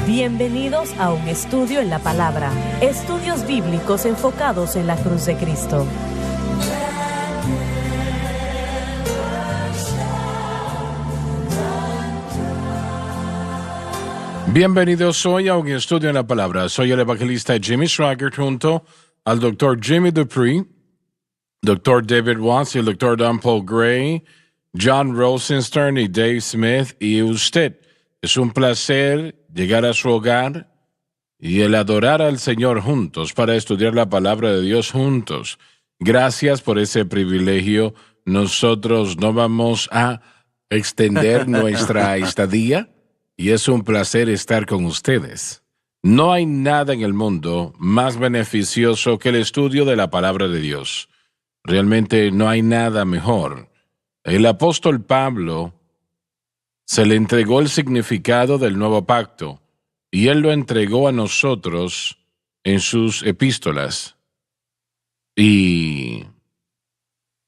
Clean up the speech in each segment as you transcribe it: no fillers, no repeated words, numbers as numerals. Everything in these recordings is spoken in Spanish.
Bienvenidos a un estudio en la palabra. Estudios bíblicos enfocados en la cruz de Cristo. Bienvenidos hoy a un estudio en la palabra. Soy el evangelista Jimmy Swaggart junto al Dr. Jimmy Dupree, Dr. David Watts y el Dr. Don Paul Gray, John Rosenstern y Dave Smith y usted. Es un placer llegar a su hogar y el adorar al Señor juntos para estudiar la palabra de Dios juntos. Gracias por ese privilegio. Nosotros no vamos a extender nuestra estadía y es un placer estar con ustedes. No hay nada en el mundo más beneficioso que el estudio de la palabra de Dios. Realmente no hay nada mejor. El apóstol Pablo se le entregó el significado del nuevo pacto y él lo entregó a nosotros en sus epístolas. Y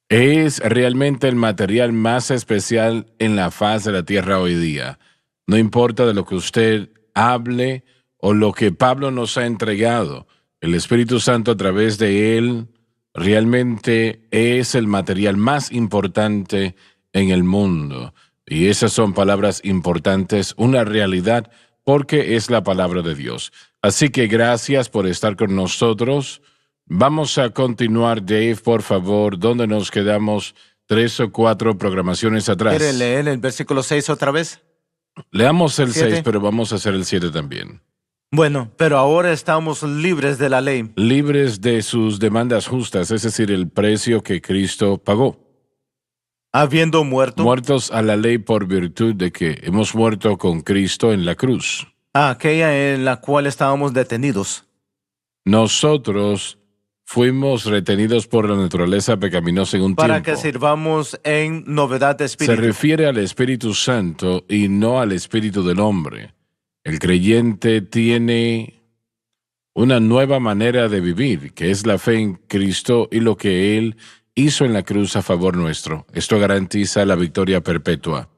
es realmente el material más especial en la faz de la tierra hoy día. No importa de lo que usted hable o lo que Pablo nos ha entregado, el Espíritu Santo a través de él realmente es el material más importante en el mundo. Y esas son palabras importantes, una realidad, porque es la palabra de Dios. Así que gracias por estar con nosotros. Vamos a continuar, Dave, por favor, donde nos quedamos 3 o 4 programaciones atrás. ¿Quiere leer el versículo 6 otra vez? Leamos el 7. 6, pero vamos a hacer el 7 también. Bueno, pero ahora estamos libres de la ley. Libres de sus demandas justas, es decir, el precio que Cristo pagó. Habiendo muerto Muertos a la ley por virtud de que hemos muerto con Cristo en la cruz. a aquella en la cual estábamos detenidos. Nosotros fuimos retenidos por la naturaleza pecaminosa en un Para tiempo. que sirvamos en novedad de Se espíritu. refiere al Espíritu Santo y no al espíritu del hombre. El creyente tiene una nueva manera de vivir, que es la fe en Cristo y lo que Él hizo en la cruz a favor nuestro. Esto garantiza la victoria perpetua.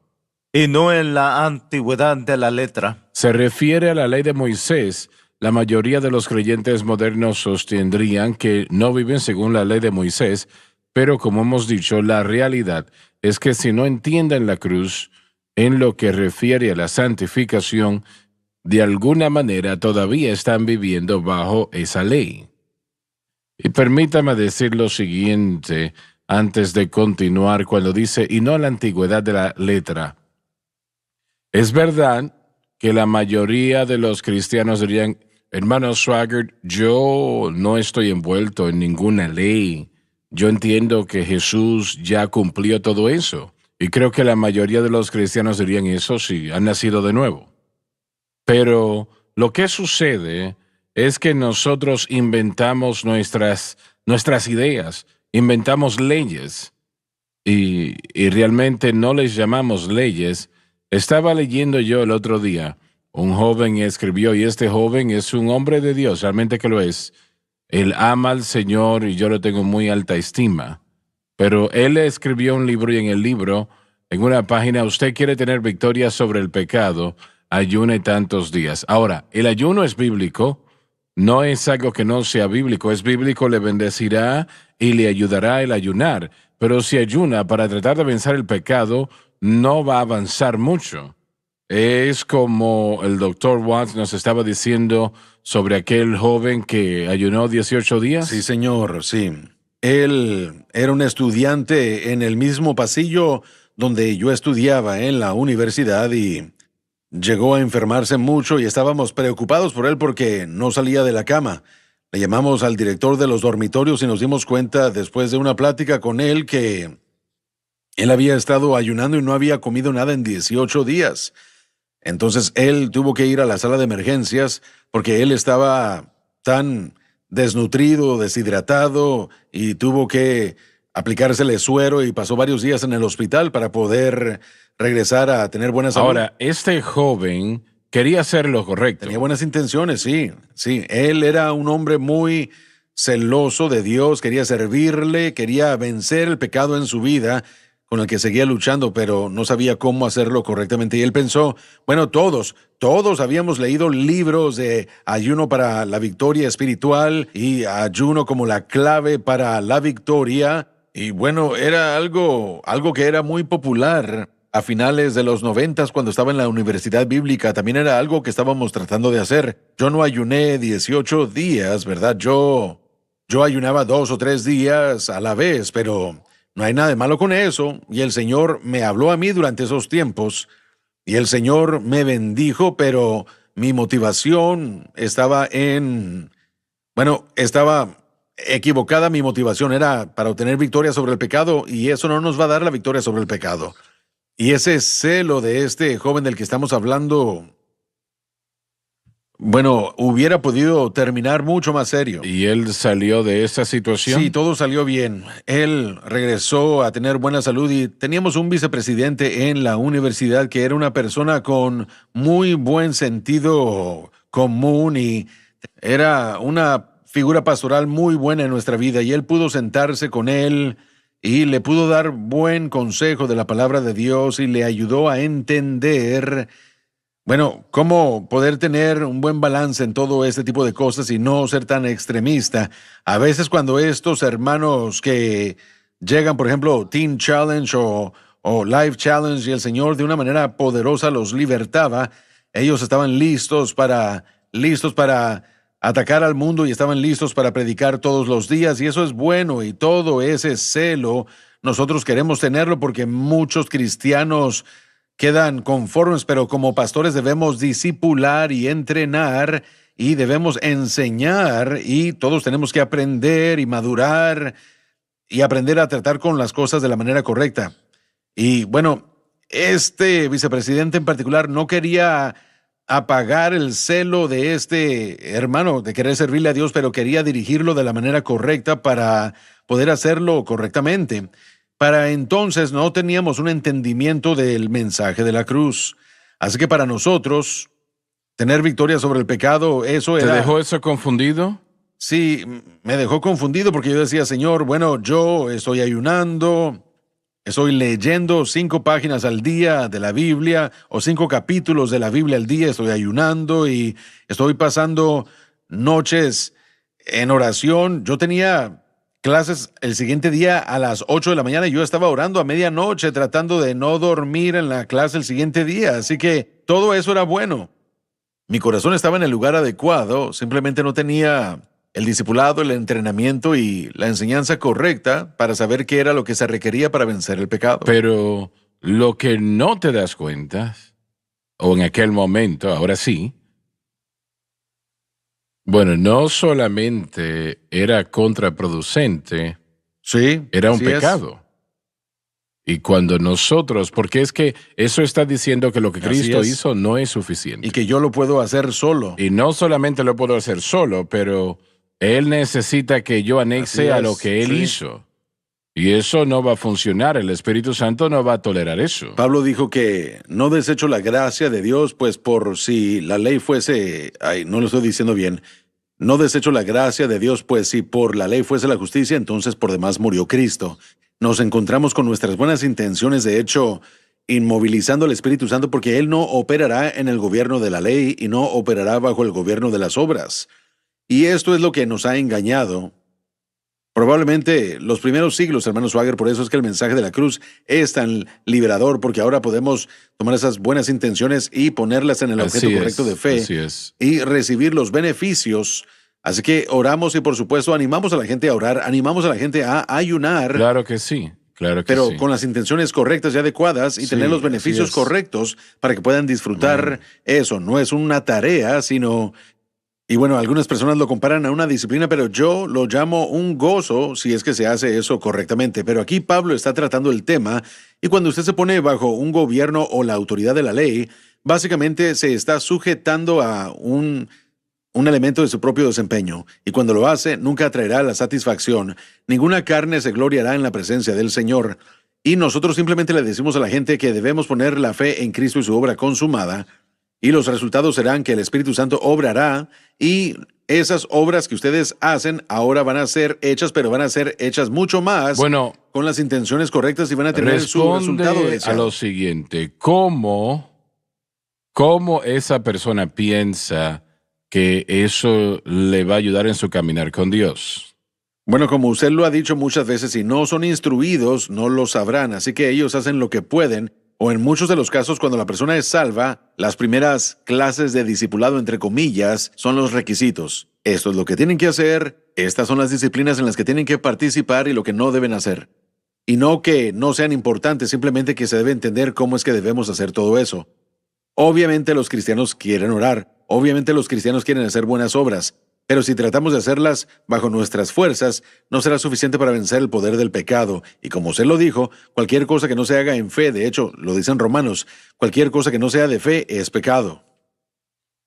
Y no en la antigüedad de la letra. Se refiere a la ley de Moisés. La mayoría de los creyentes modernos sostendrían que no viven según la ley de Moisés, pero como hemos dicho, la realidad es que si no entienden la cruz en lo que refiere a la santificación, de alguna manera todavía están viviendo bajo esa ley. Y permítame decir lo siguiente antes de continuar cuando dice, y no la antigüedad de la letra. Es verdad que la mayoría de los cristianos dirían, hermano Swaggart, yo no estoy envuelto en ninguna ley. Yo entiendo que Jesús ya cumplió todo eso. Y creo que la mayoría de los cristianos dirían eso si han nacido de nuevo. Pero lo que sucede es que nosotros inventamos nuestras ideas, inventamos leyes y realmente no les llamamos leyes. Estaba leyendo yo el otro día, un joven escribió, y este joven es un hombre de Dios, realmente que lo es. Él ama al Señor y yo lo tengo muy alta estima. Pero él escribió un libro y en el libro, en una página, usted quiere tener victoria sobre el pecado, ayune tantos días. Ahora, el ayuno es bíblico, no es algo que no sea bíblico, es bíblico, le bendecirá y le ayudará el ayunar. Pero si ayuna para tratar de vencer el pecado, no va a avanzar mucho. Es como el Dr. Watts nos estaba diciendo sobre aquel joven que ayunó 18 días. Sí, señor, sí. Él era un estudiante en el mismo pasillo donde yo estudiaba en la universidad y llegó a enfermarse mucho y estábamos preocupados por él porque no salía de la cama. Le llamamos al director de los dormitorios y nos dimos cuenta después de una plática con él que él había estado ayunando y no había comido nada en 18 días. Entonces él tuvo que ir a la sala de emergencias porque él estaba tan desnutrido, deshidratado y tuvo que aplicársele suero y pasó varios días en el hospital para poder regresar a tener buena salud. Ahora, este joven quería hacer lo correcto. Tenía buenas intenciones, sí. Él era un hombre muy celoso de Dios, quería servirle, quería vencer el pecado en su vida con el que seguía luchando, pero no sabía cómo hacerlo correctamente. Y él pensó, bueno, todos todos habíamos leído libros de ayuno para la victoria espiritual y ayuno como la clave para la victoria. Y bueno, era algo que era muy popular a finales de los 90 cuando estaba en la universidad bíblica. También era algo que estábamos tratando de hacer. Yo no ayuné 18 días, ¿verdad? Yo ayunaba 2 o 3 días a la vez, pero no hay nada de malo con eso. Y el Señor me habló a mí durante esos tiempos. Y el Señor me bendijo, pero mi motivación estaba estaba equivocada. Mi motivación era para obtener victoria sobre el pecado, y eso no nos va a dar la victoria sobre el pecado. Y ese celo de este joven del que estamos hablando, bueno, hubiera podido terminar mucho más serio. ¿Y él salió de esa situación? Sí, todo salió bien. Él regresó a tener buena salud y teníamos un vicepresidente en la universidad que era una persona con muy buen sentido común y era una figura pastoral muy buena en nuestra vida, y él pudo sentarse con él y le pudo dar buen consejo de la palabra de Dios y le ayudó a entender, bueno, cómo poder tener un buen balance en todo este tipo de cosas y no ser tan extremista. A veces cuando estos hermanos que llegan, por ejemplo, Teen Challenge o Life Challenge, y el Señor de una manera poderosa los libertaba, ellos estaban listos para atacar al mundo y estaban listos para predicar todos los días, y eso es bueno, y todo ese celo nosotros queremos tenerlo porque muchos cristianos quedan conformes, pero como pastores debemos discipular y entrenar y debemos enseñar, y todos tenemos que aprender y madurar y aprender a tratar con las cosas de la manera correcta. Y bueno, este vicepresidente en particular no quería apagar el celo de este hermano de querer servirle a Dios, pero quería dirigirlo de la manera correcta para poder hacerlo correctamente. Para entonces no teníamos un entendimiento del mensaje de la cruz. Así que para nosotros, tener victoria sobre el pecado, eso era... ¿Te dejó eso confundido? Sí, me dejó confundido porque yo decía, Señor, bueno, yo estoy ayunando, estoy leyendo 5 páginas al día de la Biblia o 5 capítulos de la Biblia al día, estoy ayunando y estoy pasando noches en oración. Yo tenía clases el siguiente día a las 8 de la mañana y yo estaba orando a medianoche tratando de no dormir en la clase el siguiente día. Así que todo eso era bueno. Mi corazón estaba en el lugar adecuado, simplemente no tenía el discipulado, el entrenamiento y la enseñanza correcta para saber qué era lo que se requería para vencer el pecado. Pero lo que no te das cuenta, o en aquel momento, ahora sí, bueno, no solamente era contraproducente, Sí, era un así es. pecado. Y cuando nosotros, porque es que eso está diciendo que lo que Así Cristo es. hizo no es suficiente. Y que yo lo puedo hacer solo. Y no solamente lo puedo hacer solo, pero Él necesita que yo anexe Así a lo es, que Él sí. hizo. Y eso no va a funcionar. El Espíritu Santo no va a tolerar eso. Pablo dijo que no desecho la gracia de Dios, pues por si la ley fuese... Ay, no lo estoy diciendo bien. No desecho la gracia de Dios, pues si por la ley fuese la justicia, entonces por demás murió Cristo. Nos encontramos con nuestras buenas intenciones, de hecho, inmovilizando al Espíritu Santo, porque Él no operará en el gobierno de la ley y no operará bajo el gobierno de las obras. Y esto es lo que nos ha engañado. Probablemente los primeros siglos, hermano Swagger, por eso es que el mensaje de la cruz es tan liberador, porque ahora podemos tomar esas buenas intenciones y ponerlas en el objeto Así es, correcto de fe así es. y recibir los beneficios. Así que oramos y por supuesto animamos a la gente a orar, animamos a la gente a ayunar, Claro que sí, claro que pero sí. con las intenciones correctas y adecuadas y Sí, tener los así beneficios es. correctos para que puedan disfrutar eso. No es una tarea, sino... Y bueno, algunas personas lo comparan a una disciplina, pero yo lo llamo un gozo si es que se hace eso correctamente. Pero aquí Pablo está tratando el tema, y cuando usted se pone bajo un gobierno o la autoridad de la ley, básicamente se está sujetando a un elemento de su propio desempeño, y cuando lo hace nunca traerá la satisfacción. Ninguna carne se gloriará en la presencia del Señor, y nosotros simplemente le decimos a la gente que debemos poner la fe en Cristo y su obra consumada, y los resultados serán que el Espíritu Santo obrará, y esas obras que ustedes hacen ahora van a ser hechas, pero van a ser hechas mucho más Bueno, con las intenciones correctas y van a tener su resultado responde a deseado. lo siguiente. ¿Cómo ¿Cómo esa persona piensa que eso le va a ayudar en su caminar con Dios? Bueno, como usted lo ha dicho muchas veces, si no son instruidos, no lo sabrán, así que ellos hacen lo que pueden, o en muchos de los casos, cuando la persona es salva, las primeras clases de discipulado, entre comillas, son los requisitos. Esto es lo que tienen que hacer, estas son las disciplinas en las que tienen que participar y lo que no deben hacer. Y no que no sean importantes, simplemente que se debe entender cómo es que debemos hacer todo eso. Obviamente los cristianos quieren orar, obviamente los cristianos quieren hacer buenas obras, pero si tratamos de hacerlas bajo nuestras fuerzas, no será suficiente para vencer el poder del pecado. Y como usted lo dijo, cualquier cosa que no se haga en fe, de hecho, lo dicen Romanos, cualquier cosa que no sea de fe es pecado.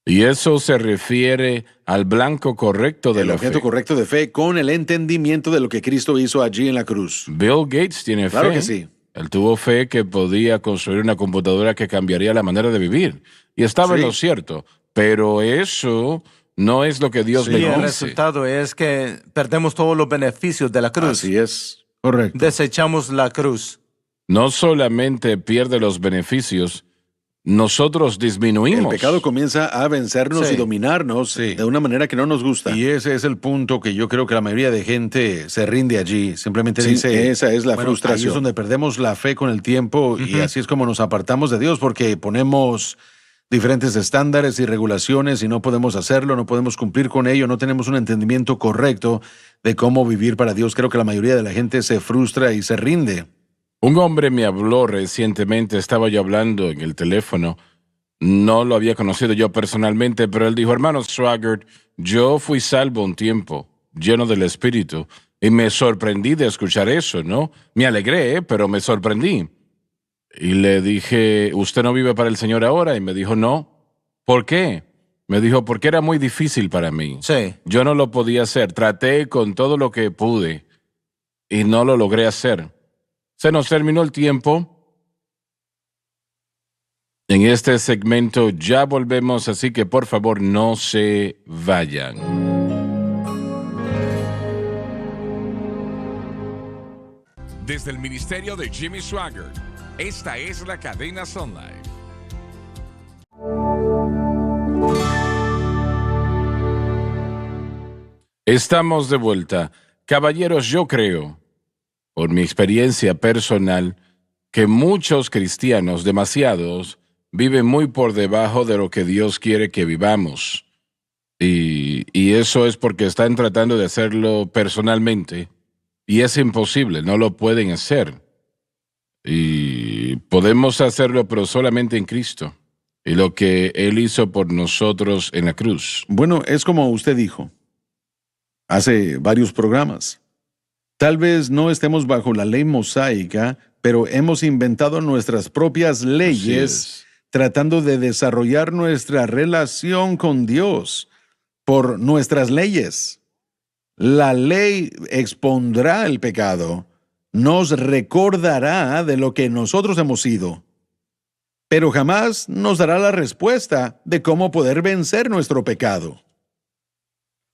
Y eso se refiere al blanco correcto de El la objeto fe. correcto de fe con el entendimiento de lo que Cristo hizo allí en la cruz. Bill Gates tiene Claro fe. que sí. Él tuvo fe que podía construir una computadora que cambiaría la manera de vivir. Y estaba en Sí. lo cierto. Pero eso no es lo que Dios Y le el dice. resultado es que perdemos todos los beneficios de la cruz. Así es. Correcto. Desechamos la cruz. No solamente pierde los beneficios, nosotros El disminuimos. pecado comienza a vencernos Sí. y dominarnos Sí. de una manera que no nos gusta. Y ese es el punto que yo creo que la mayoría de gente se rinde allí. Simplemente Sí, dice, esa es la bueno, frustración. ahí es donde perdemos la fe con el tiempo y así es como nos apartamos de Dios porque ponemos diferentes estándares y regulaciones y no podemos hacerlo, no podemos cumplir con ello, no tenemos un entendimiento correcto de cómo vivir para Dios. Creo que la mayoría de la gente se frustra y se rinde. Un hombre me habló recientemente, estaba yo hablando en el teléfono, no lo había conocido yo personalmente, pero él dijo, hermano Swaggart, yo fui salvo un tiempo, lleno del Espíritu, y me sorprendí de escuchar eso, ¿no? Me alegré, pero me sorprendí. Y le dije, ¿usted no vive para el Señor ahora? Y me dijo, no. ¿Por qué? Me dijo, porque era muy difícil para mí. Sí. Yo no lo podía hacer, traté con todo lo que pude y no lo logré hacer. Se nos terminó el tiempo. En este segmento ya volvemos, así que por favor no se vayan. Desde el ministerio de Jimmy Swaggart, esta es la cadena Sun Life. Estamos de vuelta. Caballeros, yo creo, por mi experiencia personal, que muchos cristianos, demasiados, viven muy por debajo de lo que Dios quiere que vivamos. Y eso es porque están tratando de hacerlo personalmente. Y es imposible, no lo pueden hacer. Y podemos hacerlo, pero solamente en Cristo. Y lo que Él hizo por nosotros en la cruz. Bueno, es como usted dijo hace varios programas. Tal vez no estemos bajo la ley mosaica, pero hemos inventado nuestras propias Así leyes es. tratando de desarrollar nuestra relación con Dios por nuestras leyes. La ley expondrá el pecado, nos recordará de lo que nosotros hemos sido, pero jamás nos dará la respuesta de cómo poder vencer nuestro pecado.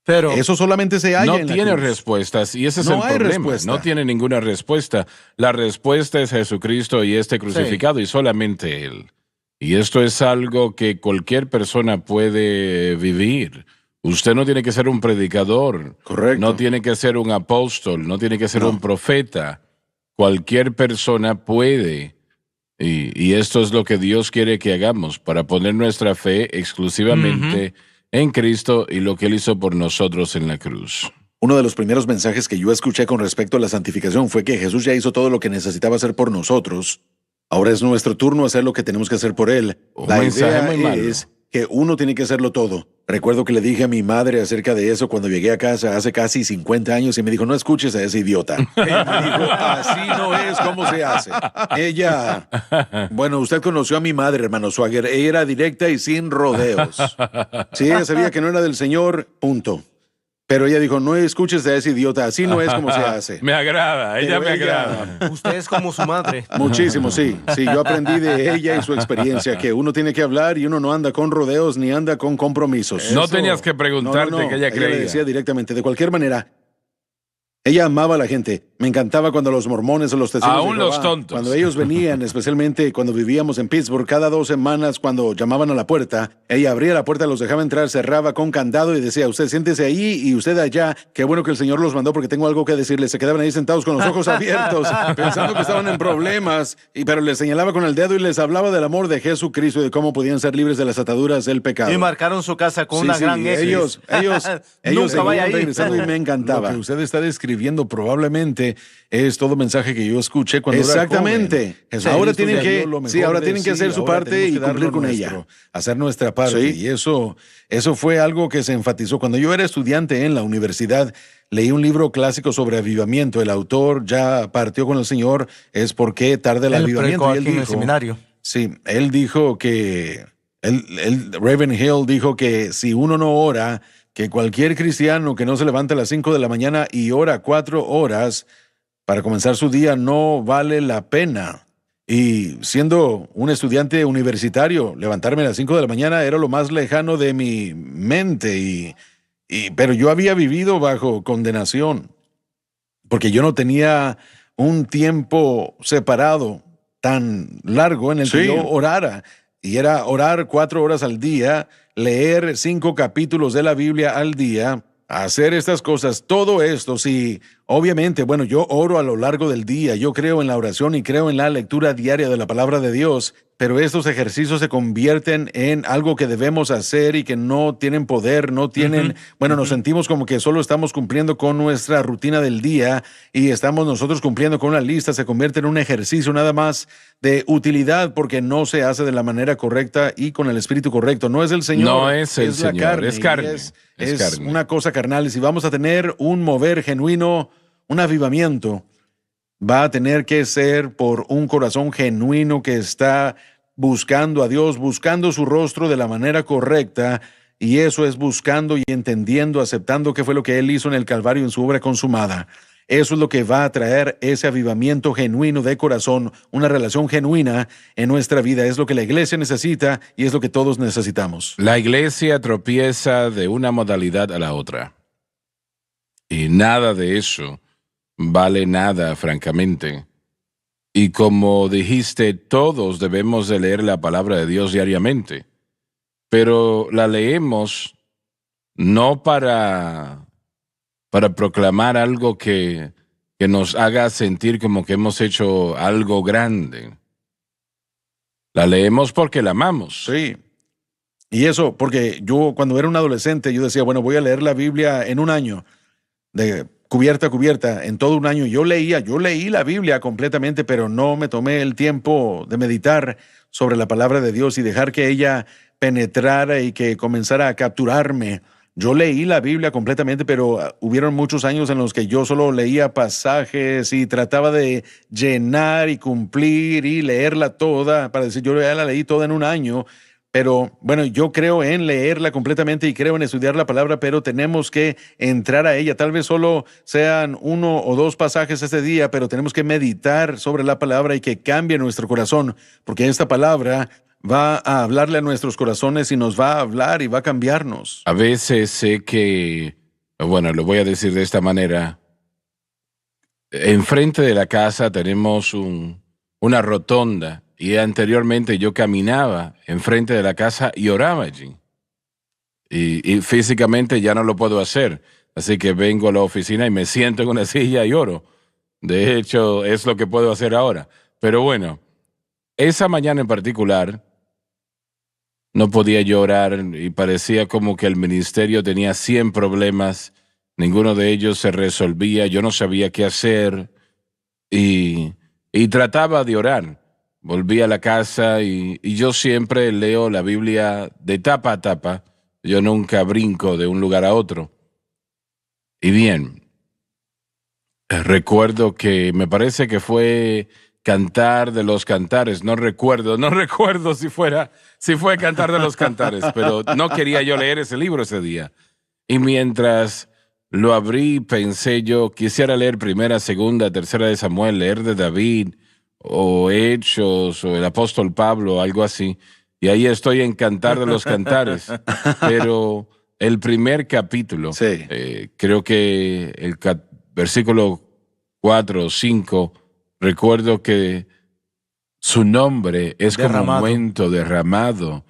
Pero Eso solamente se halla No en la tiene cruz. respuestas y ese es No el hay problema. respuesta. No tiene ninguna respuesta. La respuesta es Jesucristo y este crucificado y solamente Él. Y esto es algo que cualquier persona puede vivir. Usted no tiene que ser un predicador. Correcto. No tiene que ser un apóstol. No tiene que ser No. un profeta. Cualquier persona puede. Y esto es lo que Dios quiere que hagamos para poner nuestra fe exclusivamente en Cristo y lo que Él hizo por nosotros en la cruz. Uno de los primeros mensajes que yo escuché con respecto a la santificación fue que Jesús ya hizo todo lo que necesitaba hacer por nosotros. Ahora es nuestro turno hacer lo que tenemos que hacer por Él. Un La mensaje idea muy malo. es que uno tiene que hacerlo todo. Recuerdo que le dije a mi madre acerca de eso cuando llegué a casa hace casi 50 años y me dijo, no escuches a ese idiota. Ella me dijo, así no es como se hace. Ella, bueno, usted conoció a mi madre, hermano Swagger. Ella era directa y sin rodeos. Sí, ella sabía que no era del Señor, punto. Pero ella dijo, no escuches a ese idiota, así no es como se hace. Me agrada, ella Pero me ella- agrada. usted es como su madre. Muchísimo, sí. Sí, yo aprendí de ella y su experiencia que uno tiene que hablar y uno no anda con rodeos ni anda con compromisos. No tenías que preguntarte que ella le creía. decía directamente. De cualquier manera, Ella amaba a la gente. Me encantaba cuando los mormones o los testigos Aún de Jehová, los tontos. cuando ellos venían, especialmente cuando vivíamos en Pittsburgh, cada 2 semanas, cuando llamaban a la puerta, ella abría la puerta, los dejaba entrar, cerraba con candado y decía, usted siéntese ahí y usted allá. Qué bueno que el Señor los mandó porque tengo algo que decirles. Se quedaban ahí sentados con los ojos abiertos, pensando que estaban en problemas, pero les señalaba con el dedo y les hablaba del amor de Jesucristo y de cómo podían ser libres de las ataduras del pecado. Y marcaron su casa con Sí, una sí, gran X. ellos Nunca vaya seguían ahí. regresando y me encantaba. Lo que usted está describiendo probablemente es todo mensaje que yo escuché cuando Exactamente. era joven. Ahora Jesucristo tienen le que- dio lo mejor sí, ahora de tienen que hacer su ahora parte tenemos y que dar cumplir lo con nuestro, ella. hacer nuestra parte. Sí. Y eso fue algo que se enfatizó. Cuando yo era estudiante en la universidad, leí un libro clásico sobre avivamiento. El autor ya partió con el Señor. Es ¿Por qué tarda el Él avivamiento? predicó Y él aquí en el dijo, seminario. sí, él dijo que, Ravenhill dijo que si uno no ora, que cualquier cristiano que no se levanta a las 5 de la mañana y ora 4 horas para comenzar su día no vale la pena. Y siendo un estudiante universitario, levantarme a las 5 de la mañana era lo más lejano de mi mente, pero yo había vivido bajo condenación, porque yo no tenía un tiempo separado tan largo en el que Sí. yo orara. Y era orar 4 horas al día, leer 5 capítulos de la Biblia al día, hacer estas cosas, todo esto, sí, obviamente, bueno, yo oro a lo largo del día, yo creo en la oración y creo en la lectura diaria de la palabra de Dios, pero estos ejercicios se convierten en algo que debemos hacer y que no tienen poder, no tienen, bueno, nos sentimos como que solo estamos cumpliendo con nuestra rutina del día y estamos nosotros cumpliendo con una lista, se convierte en un ejercicio nada más de utilidad porque no se hace de la manera correcta y con el espíritu correcto. No es el Señor, No es el la Señor, carne, es carne, y es es carne. una cosa carnal. Y si vamos a tener un mover genuino, un avivamiento, va a tener que ser por un corazón genuino que está buscando a Dios, buscando su rostro de la manera correcta, y eso es buscando y entendiendo, aceptando qué fue lo que Él hizo en el Calvario en su obra consumada. Eso es lo que va a traer ese avivamiento genuino de corazón, una relación genuina en nuestra vida. Es lo que la iglesia necesita y es lo que todos necesitamos. La iglesia tropieza de una modalidad a la otra. Y nada de eso vale nada, francamente. Y como dijiste, todos debemos de leer la palabra de Dios diariamente. Pero la leemos no para proclamar algo que nos haga sentir como que hemos hecho algo grande. La leemos porque la amamos. Sí. Y eso, porque yo cuando era un adolescente, yo decía, bueno, voy a leer la Biblia en un año, de cubierta a cubierta, en todo un año. Yo leí la Biblia completamente, pero no me tomé el tiempo de meditar sobre la palabra de Dios y dejar que ella penetrara y que comenzara a capturarme. Yo leí la Biblia completamente, pero hubieron muchos años en los que yo solo leía pasajes y trataba de llenar y cumplir y leerla toda, para decir, yo ya la leí toda en un año. Pero bueno, yo creo en leerla completamente y creo en estudiar la palabra, pero tenemos que entrar a ella. Tal vez solo sean 1 o 2 pasajes este día, pero tenemos que meditar sobre la palabra y que cambie nuestro corazón, porque esta palabra va a hablarle a nuestros corazones y nos va a hablar y va a cambiarnos. A veces sé que, bueno, lo voy a decir de esta manera. Enfrente de la casa tenemos una rotonda y anteriormente yo caminaba enfrente de la casa y oraba allí. Y físicamente ya no lo puedo hacer. Así que vengo a la oficina y me siento en una silla y oro. De hecho, es lo que puedo hacer ahora. Pero bueno, esa mañana en particular no podía yo orar y parecía como que el ministerio tenía 100 problemas. Ninguno de ellos se resolvía. Yo no sabía qué hacer y trataba de orar. Volví a la casa y yo siempre leo la Biblia de tapa a tapa. Yo nunca brinco de un lugar a otro. Y bien, recuerdo que me parece que fue Cantar de los Cantares. No recuerdo si fue Cantar de los Cantares, pero no quería yo leer ese libro ese día. Y mientras lo abrí, pensé yo, quisiera leer 1, 2, 3 de Samuel, leer de David, o Hechos, o el apóstol Pablo, algo así. Y ahí estoy en Cantar de los Cantares. Pero el primer capítulo, Sí. creo que versículo 4 o 5, recuerdo que su nombre es como Derramado. ungüento derramado.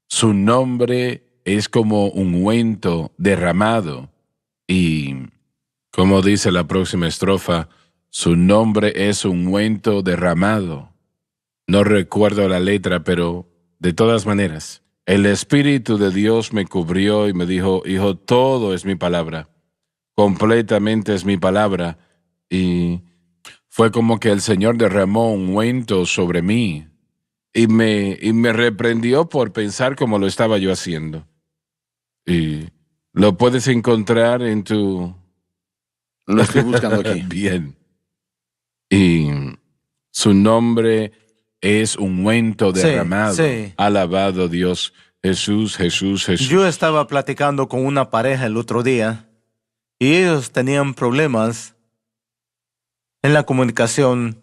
Su nombre es como ungüento derramado. Y como dice la próxima estrofa, su nombre es ungüento derramado. No recuerdo la letra, pero de todas maneras, el Espíritu de Dios me cubrió y me dijo, hijo, todo es mi palabra. Completamente es mi palabra. Y fue como que el Señor derramó ungüento sobre mí y me reprendió por pensar como lo estaba yo haciendo. Y lo puedes encontrar en tu... Lo estoy buscando aquí. Bien. Y su nombre es ungüento Sí, derramado. sí. Alabado Dios. Jesús, Jesús, Jesús. Yo estaba platicando con una pareja el otro día y ellos tenían problemas en la comunicación,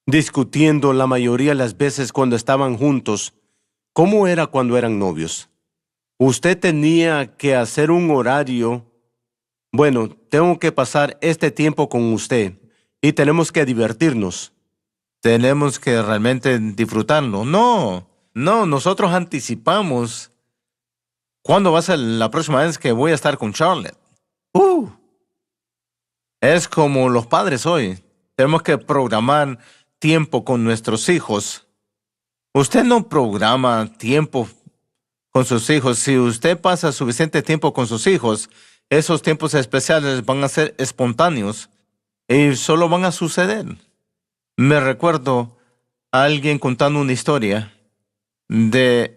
discutiendo la mayoría de las veces cuando estaban juntos. ¿Cómo era cuando eran novios? Usted tenía que hacer un horario. Bueno, tengo que pasar este tiempo con usted y tenemos que divertirnos. Tenemos que realmente disfrutarlo. No, nosotros anticipamos cuándo va a ser la próxima vez que voy a estar con Charlotte. Es como los padres hoy. Tenemos que programar tiempo con nuestros hijos. Usted no programa tiempo con sus hijos. Si usted pasa suficiente tiempo con sus hijos, esos tiempos especiales van a ser espontáneos y solo van a suceder. Me recuerdo a alguien contando una historia de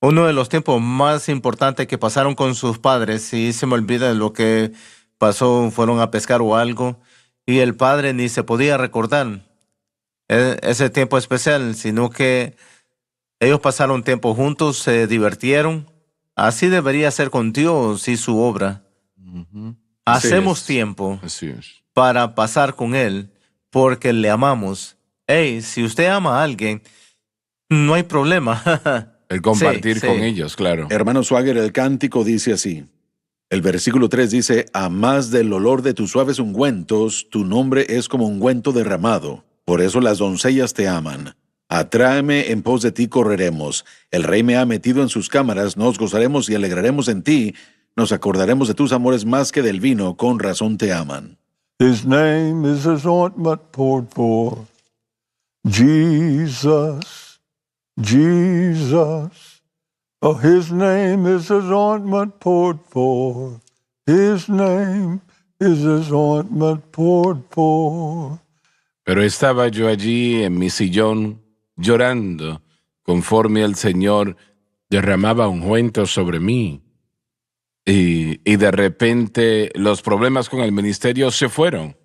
uno de los tiempos más importantes que pasaron con sus padres, y se me olvida lo que pasó, fueron a pescar o algo, y el padre ni se podía recordar ese tiempo especial, sino que ellos pasaron tiempo juntos, se divirtieron. Así debería ser con Dios y su obra. Así Hacemos es. tiempo Así es. para pasar con Él porque le amamos. Hey, si usted ama a alguien, no hay problema. El compartir Sí, con sí. ellos, claro. Hermano Swagger, el cántico dice así. El versículo 3 dice, a más del olor de tus suaves ungüentos, tu nombre es como ungüento derramado. Por eso las doncellas te aman. Atráeme, en pos de ti correremos. El rey me ha metido en sus cámaras, nos gozaremos y alegraremos en ti. Nos acordaremos de tus amores más que del vino, con razón te aman. His name is his ointment poured forth. Jesus, Jesus. Oh, his name is his ointment poured forth. His name is his ointment poured forth. Pero estaba yo allí en mi sillón llorando conforme el Señor derramaba ungüento sobre mí. Y de repente los problemas con el ministerio se fueron.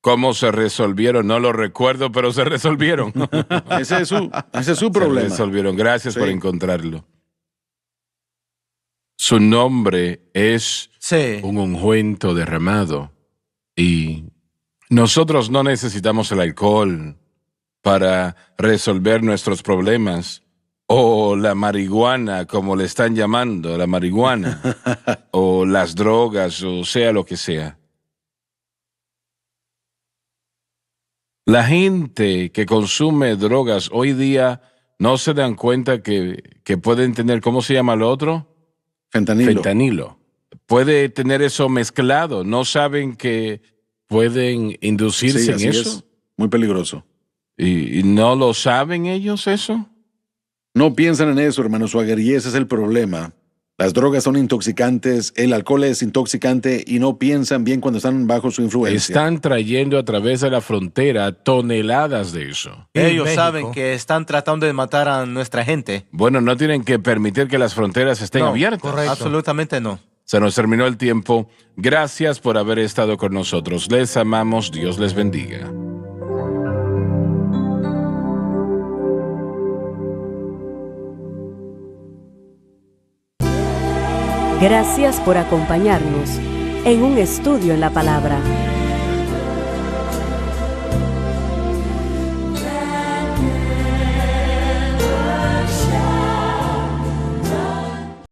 ¿Cómo se resolvieron? No lo recuerdo, pero se resolvieron. Ese es su Se problema. resolvieron. Gracias Sí. por encontrarlo. Su nombre es Sí. un ungüento derramado. Y nosotros no necesitamos el alcohol para resolver nuestros problemas. O la marihuana, como le están llamando, la marihuana. O las drogas, o sea lo que sea. La gente que consume drogas hoy día no se dan cuenta que pueden tener, ¿cómo se llama lo otro? Fentanilo. Fentanilo. Puede tener eso mezclado. No saben que pueden inducirse Sí, en así eso. es. Muy peligroso. ¿Y no lo saben ellos eso? No piensan en eso, hermano Swagger, y ese es el problema. Las drogas son intoxicantes, el alcohol es intoxicante y no piensan bien cuando están bajo su influencia. Están trayendo a través de la frontera toneladas de eso. Ellos México. saben que están tratando de matar a nuestra gente. Bueno, no tienen que permitir que las fronteras estén No, abiertas. correcto. Absolutamente no. Se nos terminó el tiempo. Gracias por haber estado con nosotros. Les amamos. Dios les bendiga. Gracias por acompañarnos en un estudio en la palabra.